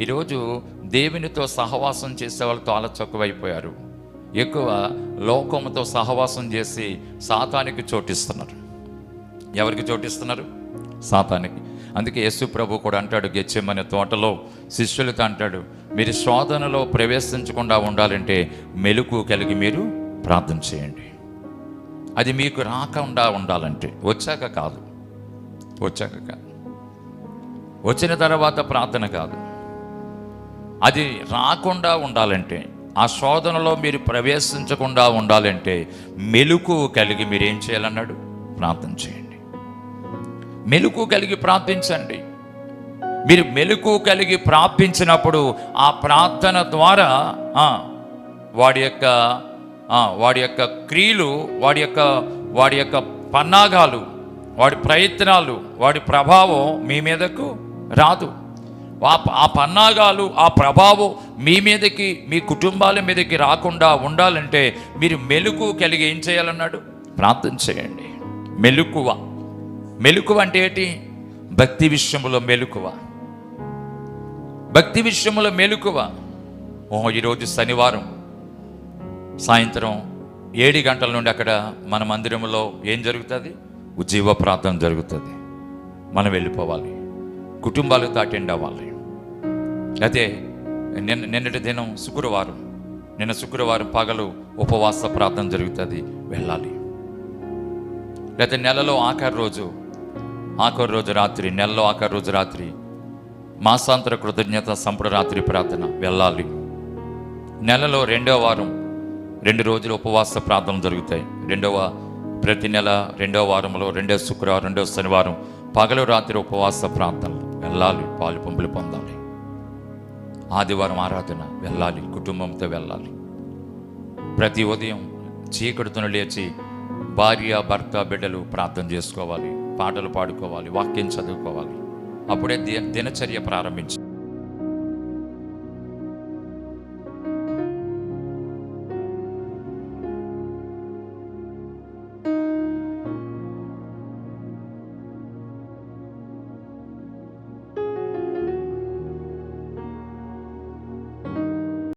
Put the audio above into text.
ఈరోజు దేవునితో సహవాసం చేసే వాళ్ళు చాలా తక్కువైపోయారు. ఎక్కువ లోకముతో సహవాసం చేసి సాతానికి చోటిస్తున్నారు. ఎవరికి చోటిస్తున్నారు? సాతానికి. అందుకే యేసు ప్రభు కూడా అంటాడు గెత్సేమనే తోటలో శిష్యులతో అంటాడు, మీరు శోధనలో ప్రవేశించకుండా ఉండాలంటే మెలకువ కలిగి మీరు ప్రార్థన చేయండి. అది మీకు రాకుండా ఉండాలంటే, వచ్చాక కాదు, వచ్చిన తర్వాత ప్రార్థన కాదు, అది రాకుండా ఉండాలంటే, ఆ శోధనలో మీరు ప్రవేశించకుండా ఉండాలంటే మెలకువ కలిగి మీరు ఏం చేయాలన్నాడు? ప్రార్థన చేయండి. మెలకువ కలిగి ప్రార్థించండి. మీరు మెలకువ కలిగి ప్రార్థించినప్పుడు ఆ ప్రార్థన ద్వారా వాడి యొక్క క్రియలు, వాడి యొక్క పన్నాగాలు, వాడి ప్రయత్నాలు, వాడి ప్రభావం మీ మీదకు రాదు. ఆ పన్నాగాలు, ఆ ప్రభావం మీ మీదకి, మీ కుటుంబాల మీదకి రాకుండా ఉండాలంటే మీరు మెలకువ కలిగి ఏం చేయాలన్నాడు? ప్రార్థన చేయండి. మెలకువ అంటే ఏంటి? భక్తి విషయంలో మెలకువ. ఈరోజు శనివారం సాయంత్రం 7 గంటల నుండి అక్కడ మన మందిరంలో ఏం జరుగుతుంది? ఉజ్జీవ ప్రార్థన జరుగుతుంది. మనం వెళ్ళిపోవాలి, కుటుంబాలతో అటెండ్ అవ్వాలి. అయితే నిన్నటి దినం నిన్న శుక్రవారం పగలు ఉపవాస ప్రార్థన జరుగుతుంది, వెళ్ళాలి. లేకపోతే నెలలో ఆఖరి రోజు రాత్రి, నెలలో ఆఖరి రోజు రాత్రి మాసాంతర కృతజ్ఞత సంపుడ రాత్రి ప్రార్థన, వెళ్ళాలి. నెలలో 2వ వారం 2 రోజులు ఉపవాస ప్రార్థనలు జరుగుతాయి. ప్రతి నెల 2వ వారంలో 2వ శుక్రవారం 2వ శనివారం పగలు రాత్రి ఉపవాస ప్రార్థనలు, వెళ్ళాలి. పాలు పంపులు పొందాలి. ఆదివారం ఆరాధన, వెళ్ళాలి. కుటుంబంతో వెళ్ళాలి. ప్రతి ఉదయం చీకటితో లేచి భార్య, భర్త, బిడ్డలు ప్రార్థన చేసుకోవాలి, పాటలు పాడుకోవాలి, వాక్యం చదువుకోవాలి. అప్పుడే దినచర్య ప్రారంభించి